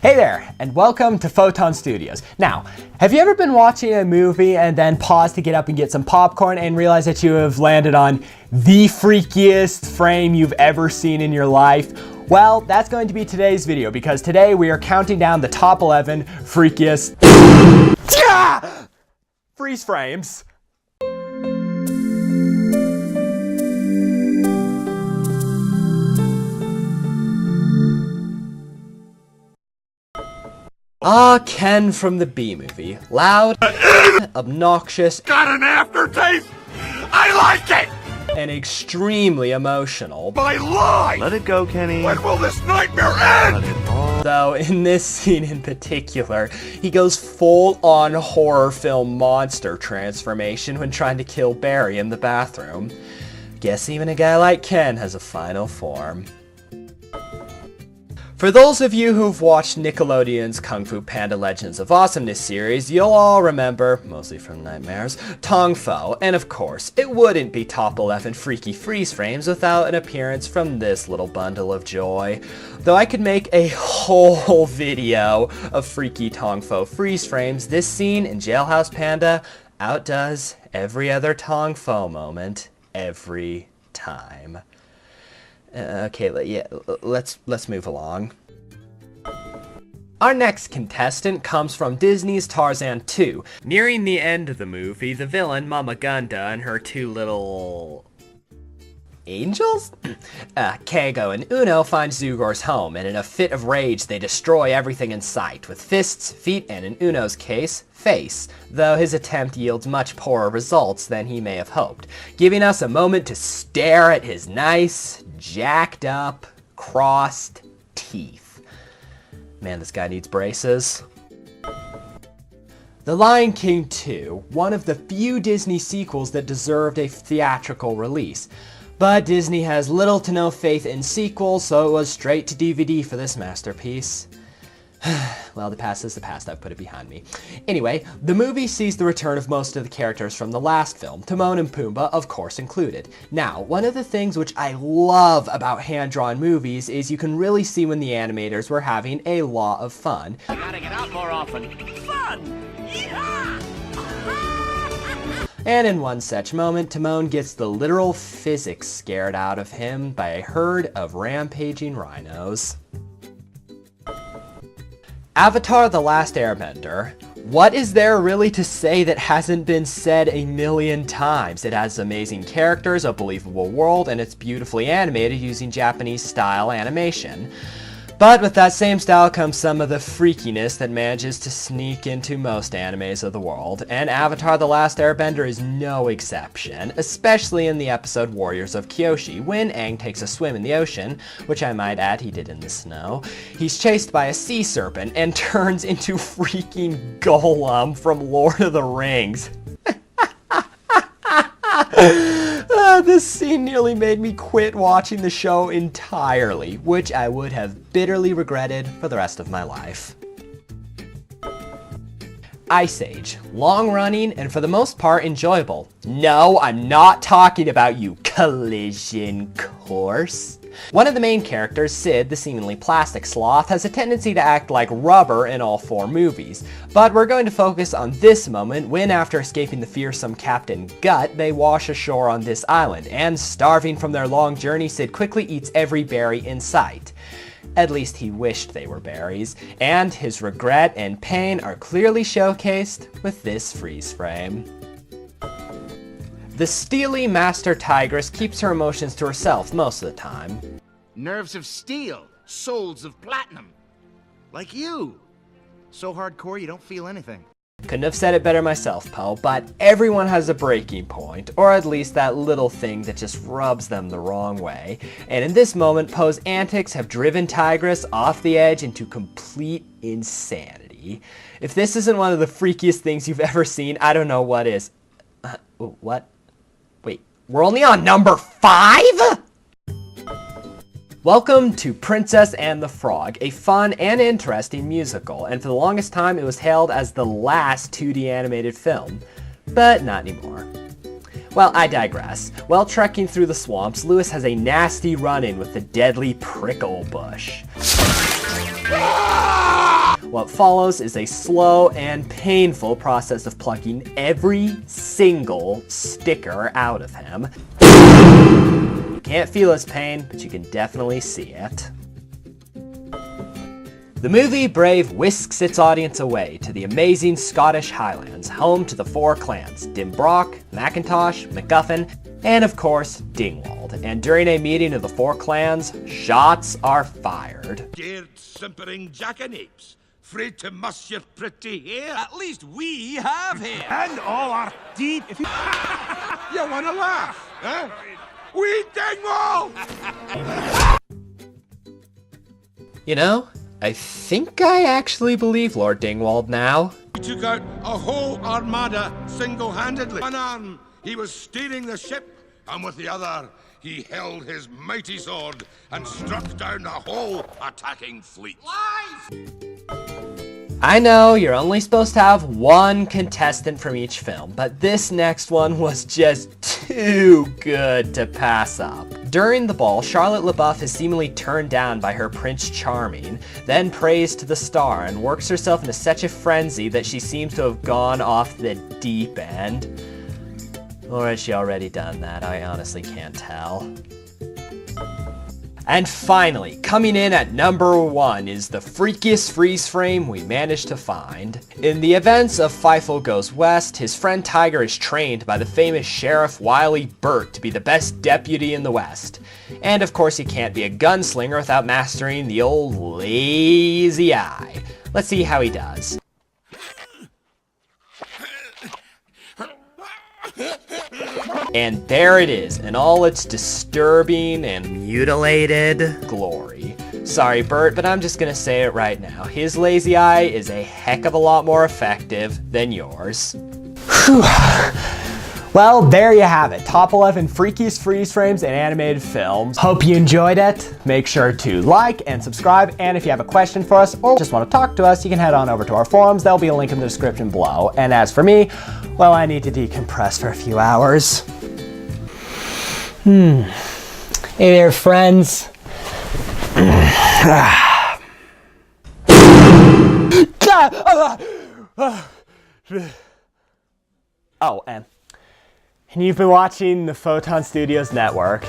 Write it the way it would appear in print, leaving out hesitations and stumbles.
Hey there, and welcome to Photon Studios. Now, have you ever been watching a movie and then paused to get up and get some popcorn and realize that you have landed on the freakiest frame you've ever seen in your life? Well, that's going to be today's video because today we are counting down the top 11 freakiest freeze frames. Ken from the B-movie. Loud, obnoxious, got an aftertaste? I like it! and extremely emotional. My lie! Let it go, Kenny. When will this nightmare end? Though in this scene in particular, he goes full-on horror film monster transformation when trying to kill Barry in the bathroom. Guess even a guy like Ken has a final form. For those of you who've watched Nickelodeon's Kung Fu Panda Legends of Awesomeness series, you'll all remember, mostly from nightmares, Tong Fo, and of course, it wouldn't be top 11 freaky freeze frames without an appearance from this little bundle of joy. Though I could make a whole video of freaky Tong Fo freeze frames, this scene in Jailhouse Panda outdoes every other Tong Fo moment every time. Let's move along. Our next contestant comes from Disney's Tarzan 2. Nearing the end of the movie, the villain, Mama Gunda, and her two little angels? Kago and Uno find Zugor's home, and in a fit of rage, they destroy everything in sight, with fists, feet, and in Uno's case, face, though his attempt yields much poorer results than he may have hoped, giving us a moment to stare at his nice, jacked up, crossed teeth. Man, this guy needs braces. The Lion King 2, one of the few Disney sequels that deserved a theatrical release. But Disney has little to no faith in sequels, so it was straight to DVD for this masterpiece. Well, the past is the past, I've put it behind me. Anyway, the movie sees the return of most of the characters from the last film, Timon and Pumbaa of course included. Now, one of the things which I love about hand-drawn movies is you can really see when the animators were having a lot of fun. Gotta get out more often. Fun! Yeehaw! And in one such moment, Timon gets the literal physics scared out of him by a herd of rampaging rhinos. Avatar: The Last Airbender. What is there really to say that hasn't been said a million times? It has amazing characters, a believable world, and it's beautifully animated using Japanese-style animation. But with that same style comes some of the freakiness that manages to sneak into most animes of the world, and Avatar: The Last Airbender is no exception, especially in the episode Warriors of Kyoshi, when Aang takes a swim in the ocean, which I might add he did in the snow. He's chased by a sea serpent and turns into freaking Gollum from Lord of the Rings. This scene nearly made me quit watching the show entirely, which I would have bitterly regretted for the rest of my life. Ice Age. Long-running and for the most part enjoyable. No, I'm not talking about you, Collision Course. One of the main characters, Sid, the seemingly plastic sloth, has a tendency to act like rubber in all 4 movies. But we're going to focus on this moment when, after escaping the fearsome Captain Gut, they wash ashore on this island, and starving from their long journey, Sid quickly eats every berry in sight. At least he wished they were berries, and his regret and pain are clearly showcased with this freeze frame. The steely Master Tigress keeps her emotions to herself most of the time. Nerves of steel, souls of platinum. Like you. So hardcore you don't feel anything. Couldn't have said it better myself, Poe, but everyone has a breaking point, or at least that little thing that just rubs them the wrong way. And in this moment, Poe's antics have driven Tigress off the edge into complete insanity. If this isn't one of the freakiest things you've ever seen, I don't know what is. What? Wait, we're only on number 5? Welcome to Princess and the Frog, a fun and interesting musical, and for the longest time it was hailed as the last 2D animated film, but not anymore. Well, I digress. While trekking through the swamps, Lewis has a nasty run-in with the deadly prickle bush. What follows is a slow and painful process of plucking every single sticker out of him. You can't feel his pain, but you can definitely see it. The movie Brave whisks its audience away to the amazing Scottish Highlands, home to the four clans, Dimbroch, Macintosh, MacGuffin, and of course, Dingwald. And during a meeting of the four clans, shots are fired. Scared, simpering jackanapes, afraid to muss your pretty hair. At least we have hair. And all our deep. If you you wanna laugh, huh? We Dingwall! You know, I think I actually believe Lord Dingwald now. He took out a whole armada single-handedly. One arm, he was steering the ship, and with the other, he held his mighty sword and struck down the whole attacking fleet. Lies! I know you're only supposed to have one contestant from each film, but this next one was just too good to pass up. During the ball, Charlotte LaBeouf is seemingly turned down by her Prince Charming, then prays to the star and works herself into such a frenzy that she seems to have gone off the deep end. Or has she already done that? I honestly can't tell. And finally, coming in at number 1 is the freakiest freeze frame we managed to find. In the events of Feifel Goes West, his friend Tiger is trained by the famous Sheriff Wiley Burt to be the best deputy in the West. And of course, you can't be a gunslinger without mastering the old lazy eye. Let's see how he does. And there it is, in all its disturbing and mutilated glory. Sorry, Bert, but I'm just gonna say it right now. His lazy eye is a heck of a lot more effective than yours. Whew. Well, there you have it. Top 11 freakiest freeze frames in animated films. Hope you enjoyed it. Make sure to like and subscribe. And if you have a question for us or just want to talk to us, you can head on over to our forums. There'll be a link in the description below. And as for me, well, I need to decompress for a few hours. Hey there, friends. Oh, and you've been watching the Photon Studios network.